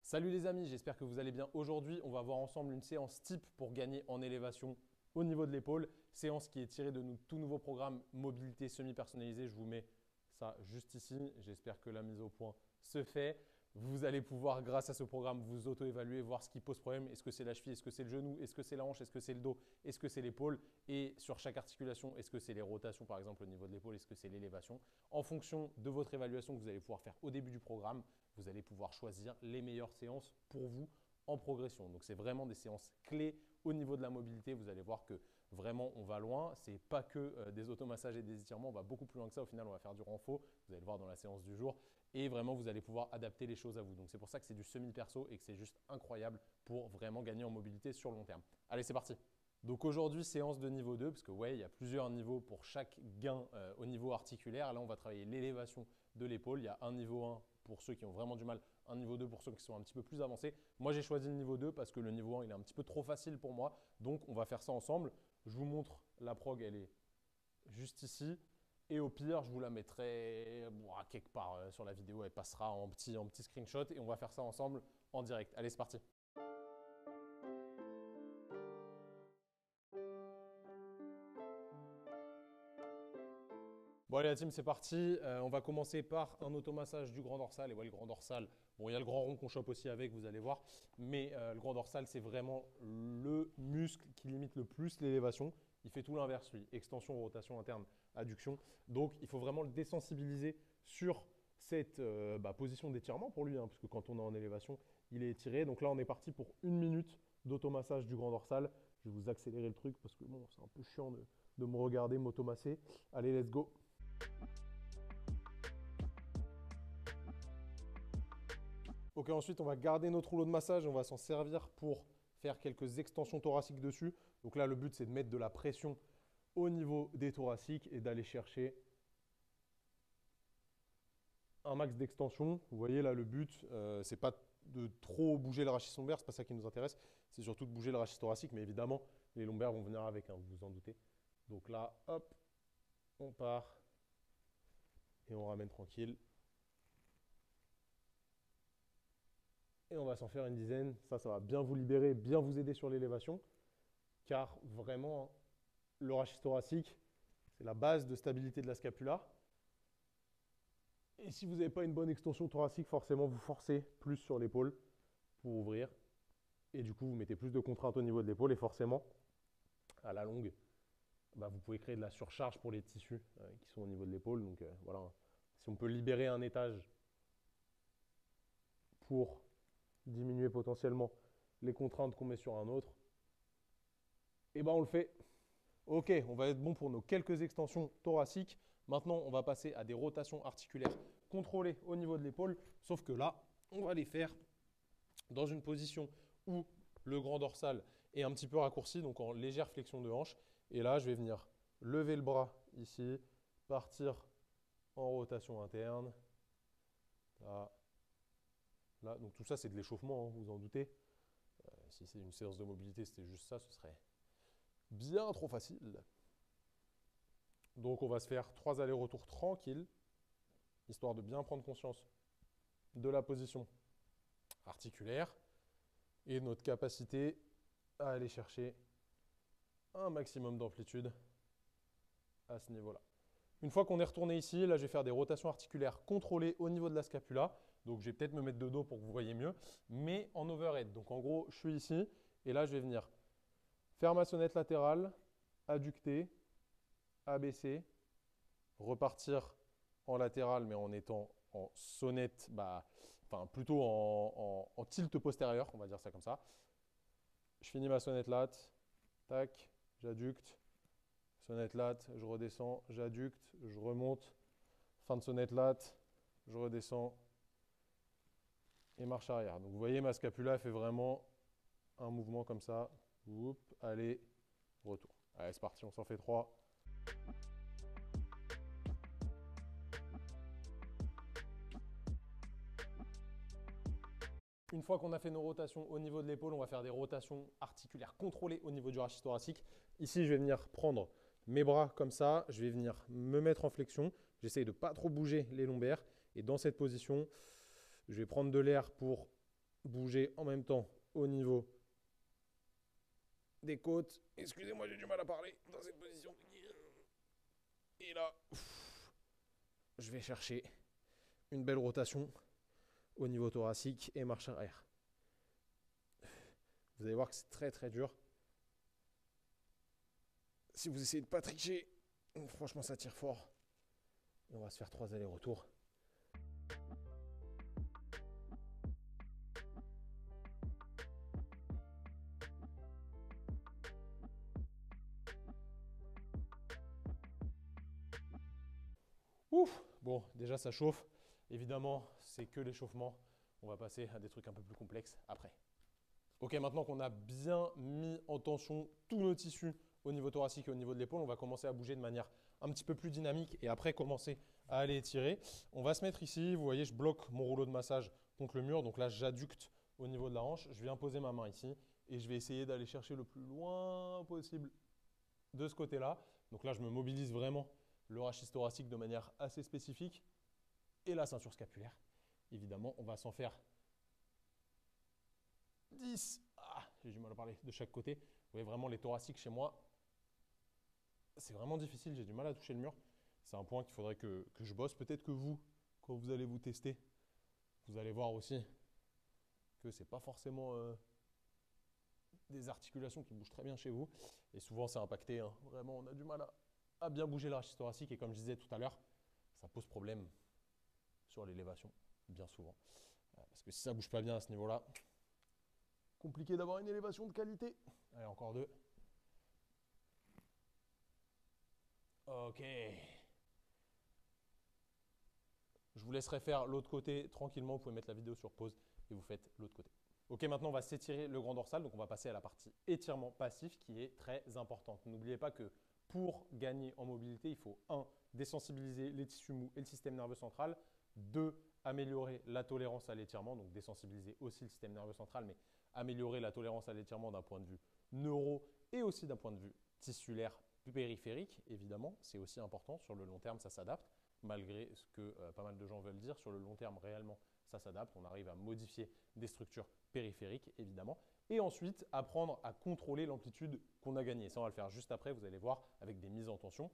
Salut les amis, j'espère que vous allez bien. Aujourd'hui, on va voir ensemble une séance type pour gagner en élévation au niveau de l'épaule. Séance qui est tirée de notre tout nouveau programme mobilité semi-personnalisée. Je vous mets ça juste ici. J'espère que la mise au point se fait. Vous allez pouvoir, grâce à ce programme, vous auto-évaluer, voir ce qui pose problème. Est-ce que c'est la cheville? Est-ce que c'est le genou? Est-ce que c'est la hanche? Est-ce que c'est le dos? Est-ce que c'est l'épaule? Et sur chaque articulation, est-ce que c'est les rotations, par exemple, au niveau de l'épaule? Est-ce que c'est l'élévation? En fonction de votre évaluation que vous allez pouvoir faire au début du programme, vous allez pouvoir choisir les meilleures séances pour vous en progression. Donc, c'est vraiment des séances clés au niveau de la mobilité. Vous allez voir que vraiment, on va loin. Ce n'est pas que des automassages et des étirements. On va beaucoup plus loin que ça. Au final, on va faire du renfort. Vous allez le voir dans la séance du jour. Et vraiment, vous allez pouvoir adapter les choses à vous. Donc, c'est pour ça que c'est du semi-perso et que c'est juste incroyable pour vraiment gagner en mobilité sur le long terme. Allez, c'est parti. Donc aujourd'hui, séance de niveau 2, parce que ouais, il y a plusieurs niveaux pour chaque gain au niveau articulaire. Là, on va travailler l'élévation de l'épaule. Il y a un niveau 1 pour ceux qui ont vraiment du mal, un niveau 2 pour ceux qui sont un petit peu plus avancés. Moi, j'ai choisi le niveau 2 parce que le niveau 1, il est un petit peu trop facile pour moi. Donc, on va faire ça ensemble. Je vous montre la prog, elle est juste ici. Et au pire, je vous la mettrai quelque part sur la vidéo. Elle passera en petit screenshot et on va faire ça ensemble en direct. Allez, c'est parti. Bon allez la team, c'est parti. On va commencer par un automassage du grand dorsal. Et ouais, le grand dorsal, bon il y a le grand rond qu'on chope aussi avec, vous allez voir. Mais le grand dorsal, c'est vraiment le muscle qui limite le plus l'élévation. Il fait tout l'inverse, lui. Extension, rotation interne, adduction. Donc il faut vraiment le désensibiliser sur cette position d'étirement pour lui, hein, parce que quand on est en élévation, il est étiré. Donc là, on est parti pour 1 minute d'automassage du grand dorsal. Je vais vous accélérer le truc parce que bon, c'est un peu chiant de me regarder m'automasser. Allez, let's go. Ok, ensuite, on va garder notre rouleau de massage. On va s'en servir pour faire quelques extensions thoraciques dessus. Donc là, le but, c'est de mettre de la pression au niveau des thoraciques et d'aller chercher un max d'extension. Vous voyez, là, le but, c'est pas de trop bouger le rachis lombaire. C'est pas ça qui nous intéresse. C'est surtout de bouger le rachis thoracique. Mais évidemment, les lombaires vont venir avec, hein, vous vous en doutez. Donc là, hop, on part et on ramène tranquille. Et on va s'en faire une dizaine. Ça va bien vous libérer, bien vous aider sur l'élévation. Car vraiment, le rachis thoracique, c'est la base de stabilité de la scapula. Et si vous n'avez pas une bonne extension thoracique, forcément, vous forcez plus sur l'épaule pour ouvrir. Et du coup, vous mettez plus de contraintes au niveau de l'épaule. Et forcément, à la longue, vous pouvez créer de la surcharge pour les tissus qui sont au niveau de l'épaule. Donc voilà, si on peut libérer un étage pour diminuer potentiellement les contraintes qu'on met sur un autre, et on le fait. Ok, on va être bon pour nos quelques extensions thoraciques. Maintenant, on va passer à des rotations articulaires contrôlées au niveau de l'épaule. Sauf que là, on va les faire dans une position où le grand dorsal est un petit peu raccourci, donc en légère flexion de hanche. Et là, je vais venir lever le bras ici, partir en rotation interne. Là, là. Donc tout ça, c'est de l'échauffement, hein, vous en doutez. Si c'est une séance de mobilité, c'était juste ça, ce serait bien trop facile. Donc on va se faire 3 allers-retours tranquilles, histoire de bien prendre conscience de la position articulaire et de notre capacité à aller chercher un maximum d'amplitude à ce niveau-là. Une fois qu'on est retourné ici, là je vais faire des rotations articulaires contrôlées au niveau de la scapula. Donc je vais peut-être me mettre de dos pour que vous voyez mieux, mais en overhead. Donc en gros, je suis ici et là je vais venir faire ma sonnette latérale, adducter, abaisser, repartir en latéral, mais en étant en sonnette, plutôt en tilt postérieur, on va dire ça comme ça. Je finis ma sonnette lat, tac, j'adducte, sonnette lat, je redescends, j'adducte, je remonte, fin de sonnette lat, je redescends et marche arrière. Donc vous voyez, ma scapula fait vraiment un mouvement comme ça. Oup, allez, retour. Allez, c'est parti, on s'en fait 3. Une fois qu'on a fait nos rotations au niveau de l'épaule, on va faire des rotations articulaires contrôlées au niveau du rachis thoracique. Ici, je vais venir prendre mes bras comme ça, je vais venir me mettre en flexion. J'essaye de ne pas trop bouger les lombaires. Et dans cette position, je vais prendre de l'air pour bouger en même temps au niveau des côtes. Excusez-moi, j'ai du mal à parler dans cette position. Et là, je vais chercher une belle rotation au niveau thoracique et marche arrière. Vous allez voir que c'est très très dur. Si vous essayez de ne pas tricher, franchement ça tire fort. Et on va se faire 3 allers-retours. Ouf. Bon, déjà ça chauffe. Évidemment, c'est que l'échauffement. On va passer à des trucs un peu plus complexes après. Ok, maintenant qu'on a bien mis en tension tous nos tissus au niveau thoracique et au niveau de l'épaule, on va commencer à bouger de manière un petit peu plus dynamique et après commencer à aller étirer. On va se mettre ici, vous voyez, je bloque mon rouleau de massage contre le mur. Donc là, j'adducte au niveau de la hanche. Je viens poser ma main ici et je vais essayer d'aller chercher le plus loin possible de ce côté-là. Donc là, je me mobilise vraiment le rachis thoracique de manière assez spécifique et la ceinture scapulaire. Évidemment, on va s'en faire 10. J'ai du mal à parler de chaque côté. Vous voyez vraiment les thoraciques chez moi. C'est vraiment difficile, j'ai du mal à toucher le mur. C'est un point qu'il faudrait que je bosse. Peut-être que vous, quand vous allez vous tester, vous allez voir aussi que ce n'est pas forcément des articulations qui bougent très bien chez vous. Et souvent, c'est impacté. Hein. Vraiment, on a du mal à bien bouger le rachis thoracique. Et comme je disais tout à l'heure, ça pose problème sur l'élévation, bien souvent. Parce que si ça ne bouge pas bien à ce niveau-là, compliqué d'avoir une élévation de qualité. Allez, encore 2. Ok. Je vous laisserai faire l'autre côté tranquillement. Vous pouvez mettre la vidéo sur pause et vous faites l'autre côté. Ok, maintenant on va s'étirer le grand dorsal. Donc on va passer à la partie étirement passif qui est très importante. N'oubliez pas que pour gagner en mobilité, il faut 1. Désensibiliser les tissus mous et le système nerveux central. 2. Améliorer la tolérance à l'étirement. Donc désensibiliser aussi le système nerveux central, mais améliorer la tolérance à l'étirement d'un point de vue neuro et aussi d'un point de vue tissulaire périphérique, évidemment. C'est aussi important. Sur le long terme, ça s'adapte. Malgré ce que pas mal de gens veulent dire, sur le long terme, réellement, ça s'adapte. On arrive à modifier des structures périphériques, évidemment. Et ensuite, apprendre à contrôler l'amplitude qu'on a gagnée. Ça, on va le faire juste après, vous allez voir, avec des mises en tension.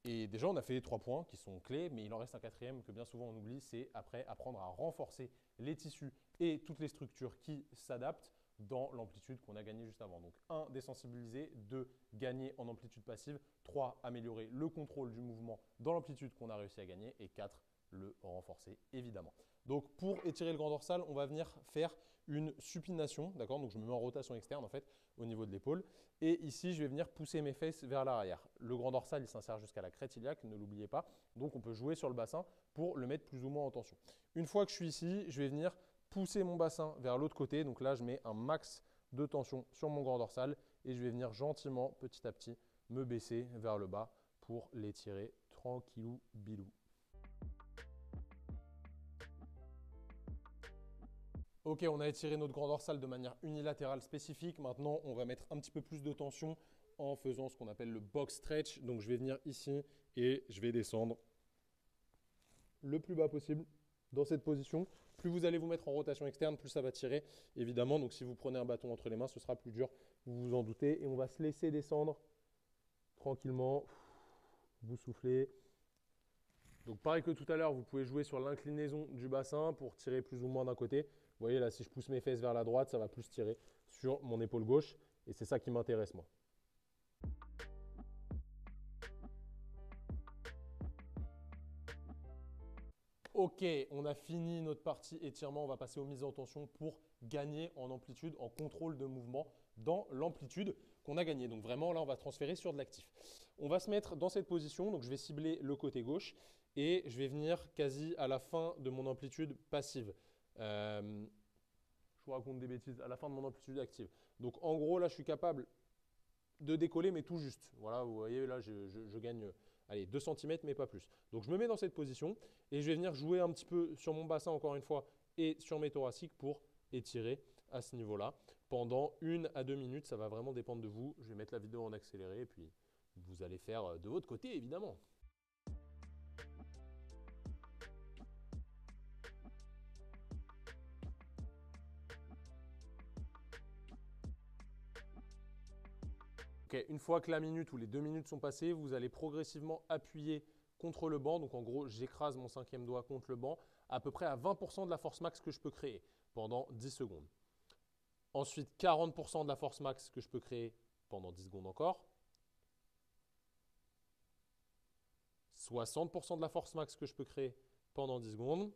Et déjà, on a fait 3 points qui sont clés, mais il en reste un 4e que bien souvent on oublie, c'est après apprendre à renforcer les tissus et toutes les structures qui s'adaptent dans l'amplitude qu'on a gagnée juste avant. Donc 1, désensibiliser, 2, gagner en amplitude passive, 3, améliorer le contrôle du mouvement dans l'amplitude qu'on a réussi à gagner, et 4, le renforcer évidemment. Donc pour étirer le grand dorsal, on va venir faire une supination, d'accord? Donc je me mets en rotation externe en fait au niveau de l'épaule, et ici je vais venir pousser mes fesses vers l'arrière. Le grand dorsal il s'insère jusqu'à la crête iliaque, ne l'oubliez pas, donc on peut jouer sur le bassin pour le mettre plus ou moins en tension. Une fois que je suis ici, je vais venir pousser mon bassin vers l'autre côté, donc là je mets un max de tension sur mon grand dorsal et je vais venir gentiment, petit à petit, me baisser vers le bas pour l'étirer tranquillou bilou. Ok, on a étiré notre grand dorsal de manière unilatérale spécifique. Maintenant, on va mettre un petit peu plus de tension en faisant ce qu'on appelle le box stretch. Donc, je vais venir ici et je vais descendre le plus bas possible dans cette position. Plus vous allez vous mettre en rotation externe, plus ça va tirer, évidemment. Donc, si vous prenez un bâton entre les mains, ce sera plus dur, vous vous en doutez. Et on va se laisser descendre tranquillement. Vous soufflez. Donc, pareil que tout à l'heure, vous pouvez jouer sur l'inclinaison du bassin pour tirer plus ou moins d'un côté. Vous voyez là, si je pousse mes fesses vers la droite, ça va plus tirer sur mon épaule gauche. Et c'est ça qui m'intéresse moi. Ok, on a fini notre partie étirement. On va passer aux mises en tension pour gagner en amplitude, en contrôle de mouvement dans l'amplitude qu'on a gagnée. Donc vraiment, là, on va transférer sur de l'actif. On va se mettre dans cette position. Donc je vais cibler le côté gauche et je vais venir quasi à la fin de mon amplitude passive. Je vous raconte des bêtises, à la fin de mon amplitude active. Donc en gros, là, je suis capable de décoller, mais tout juste. Voilà, vous voyez, là, je gagne allez, 2 cm, mais pas plus. Donc je me mets dans cette position et je vais venir jouer un petit peu sur mon bassin, encore une fois, et sur mes thoraciques pour étirer à ce niveau-là. Pendant 1 à 2 minutes, ça va vraiment dépendre de vous. Je vais mettre la vidéo en accéléré et puis vous allez faire de votre côté, évidemment. Ok, une fois que la minute ou les 2 minutes sont passées, vous allez progressivement appuyer contre le banc. Donc en gros, j'écrase mon 5e doigt contre le banc à peu près à 20% de la force max que je peux créer pendant 10 secondes. Ensuite, 40% de la force max que je peux créer pendant 10 secondes encore. 60% de la force max que je peux créer pendant 10 secondes.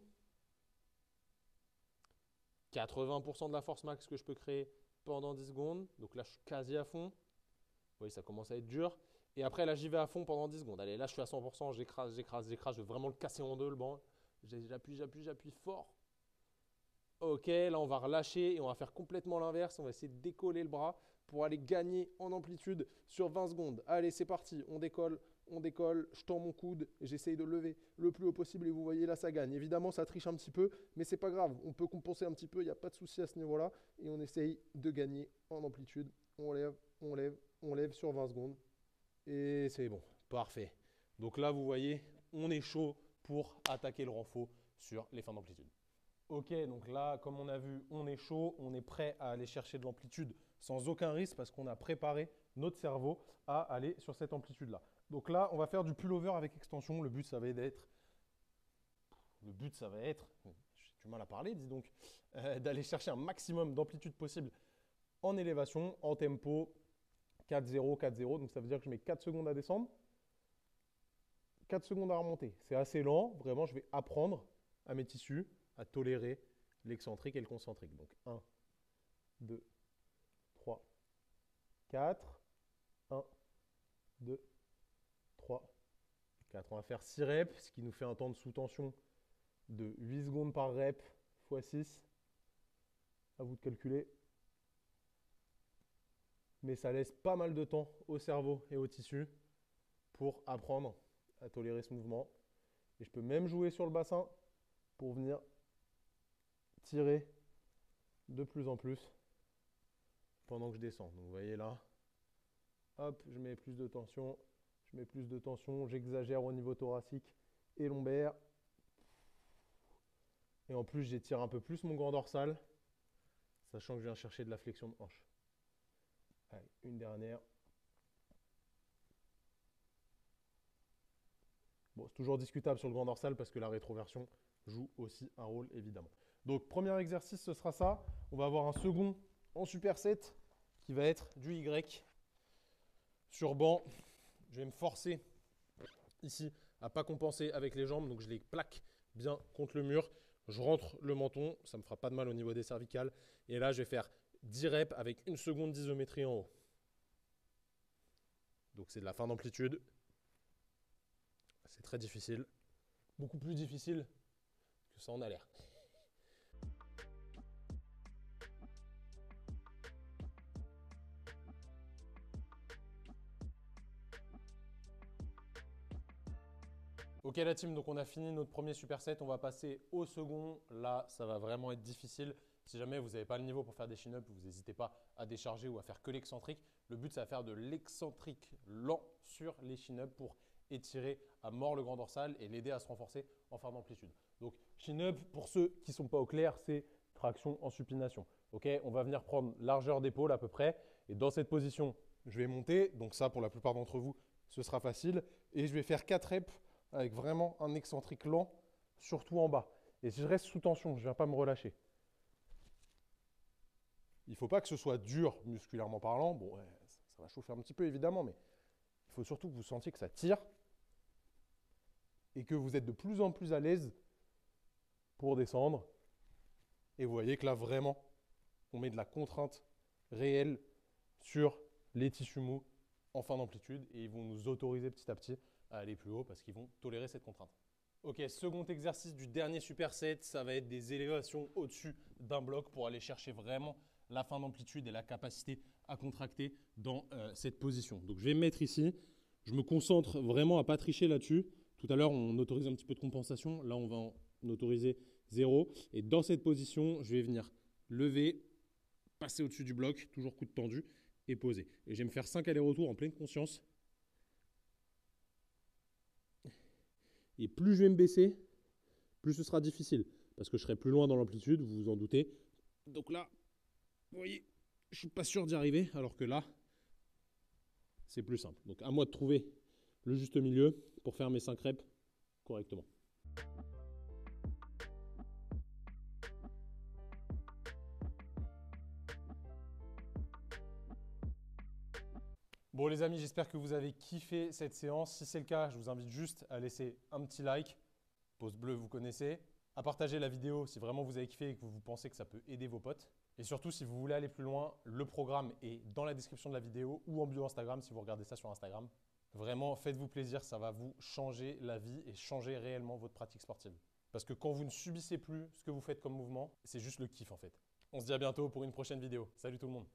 80% de la force max que je peux créer pendant 10 secondes. Donc là, je suis quasi à fond. Vous voyez, ça commence à être dur. Et après, là, j'y vais à fond pendant 10 secondes. Allez, là, je suis à 100%, j'écrase. Je veux vraiment le casser en deux, le banc. J'appuie fort. Ok, là, on va relâcher et on va faire complètement l'inverse. On va essayer de décoller le bras pour aller gagner en amplitude sur 20 secondes. Allez, c'est parti. On décolle. Je tends mon coude et j'essaye de lever le plus haut possible. Et vous voyez, là, ça gagne. Évidemment, ça triche un petit peu, mais c'est pas grave. On peut compenser un petit peu. Il n'y a pas de souci à ce niveau-là. Et on essaye de gagner en amplitude. On lève sur 20 secondes. Et c'est bon. Parfait. Donc là, vous voyez, on est chaud pour attaquer le renfort sur les fins d'amplitude. Ok, donc là, comme on a vu, on est chaud, on est prêt à aller chercher de l'amplitude sans aucun risque parce qu'on a préparé notre cerveau à aller sur cette amplitude-là. Donc là, on va faire du pullover avec extension. Le but, ça va être, j'ai du mal à parler, dis donc, d'aller chercher un maximum d'amplitude possible en élévation, en tempo 4-0, 4-0. Donc ça veut dire que je mets 4 secondes à descendre, 4 secondes à remonter. C'est assez lent, vraiment, je vais apprendre à mes tissus à tolérer l'excentrique et le concentrique. Donc 1, 2, 3, 4, 1, 2, 3, 4. On va faire 6 reps, ce qui nous fait un temps de sous-tension de 8 secondes par rep x 6. À vous de calculer. Mais ça laisse pas mal de temps au cerveau et au tissu pour apprendre à tolérer ce mouvement. Et je peux même jouer sur le bassin pour venir tirer de plus en plus pendant que je descends. Donc vous voyez là, hop, je mets plus de tension, j'exagère au niveau thoracique et lombaire. Et en plus, j'étire un peu plus mon grand dorsal, sachant que je viens chercher de la flexion de hanche. Allez, une dernière. Bon, c'est toujours discutable sur le grand dorsal parce que la rétroversion joue aussi un rôle, évidemment. Donc, premier exercice, ce sera ça. On va avoir un second en superset qui va être du Y sur banc. Je vais me forcer ici à ne pas compenser avec les jambes. Donc, je les plaque bien contre le mur. Je rentre le menton. Ça ne me fera pas de mal au niveau des cervicales. Et là, je vais faire 10 reps avec 1 seconde d'isométrie en haut. Donc, c'est de la fin d'amplitude. C'est très difficile. Beaucoup plus difficile que ça en a l'air. Ok la team, donc on a fini notre premier superset, on va passer au second. Là, ça va vraiment être difficile. Si jamais vous n'avez pas le niveau pour faire des chin-ups, vous n'hésitez pas à décharger ou à faire que l'excentrique. Le but, c'est de faire de l'excentrique lent sur les chin-ups pour étirer à mort le grand dorsal et l'aider à se renforcer en fin d'amplitude. Donc chin-up, pour ceux qui ne sont pas au clair, c'est traction en supination. Ok, on va venir prendre largeur d'épaule à peu près. Et dans cette position, je vais monter. Donc ça, pour la plupart d'entre vous, ce sera facile. Et je vais faire 4 reps avec vraiment un excentrique lent, surtout en bas. Et je reste sous tension, je ne viens pas me relâcher. Il ne faut pas que ce soit dur musculairement parlant. Bon, ouais, ça va chauffer un petit peu évidemment, mais il faut surtout que vous sentiez que ça tire et que vous êtes de plus en plus à l'aise pour descendre. Et vous voyez que là, vraiment, on met de la contrainte réelle sur les tissus mous en fin d'amplitude et ils vont nous autoriser petit à petit à aller plus haut parce qu'ils vont tolérer cette contrainte. Ok, second exercice du dernier superset, ça va être des élévations au-dessus d'un bloc pour aller chercher vraiment la fin d'amplitude et la capacité à contracter dans cette position. Donc je vais me mettre ici, je me concentre vraiment à ne pas tricher là-dessus. Tout à l'heure, on autorise un petit peu de compensation, là on va en autoriser 0. Et dans cette position, je vais venir lever, passer au-dessus du bloc, toujours coude tendu et poser. Et je vais me faire 5 allers-retours en pleine conscience. Et plus je vais me baisser, plus ce sera difficile. Parce que je serai plus loin dans l'amplitude, vous vous en doutez. Donc là, vous voyez, je ne suis pas sûr d'y arriver. Alors que là, c'est plus simple. Donc à moi de trouver le juste milieu pour faire mes 5 reps correctement. Bon les amis, j'espère que vous avez kiffé cette séance. Si c'est le cas, je vous invite juste à laisser un petit like, pouce bleu vous connaissez, à partager la vidéo si vraiment vous avez kiffé et que vous pensez que ça peut aider vos potes. Et surtout, si vous voulez aller plus loin, le programme est dans la description de la vidéo ou en bio Instagram si vous regardez ça sur Instagram. Vraiment, faites-vous plaisir, ça va vous changer la vie et changer réellement votre pratique sportive. Parce que quand vous ne subissez plus ce que vous faites comme mouvement, c'est juste le kiff en fait. On se dit à bientôt pour une prochaine vidéo. Salut tout le monde!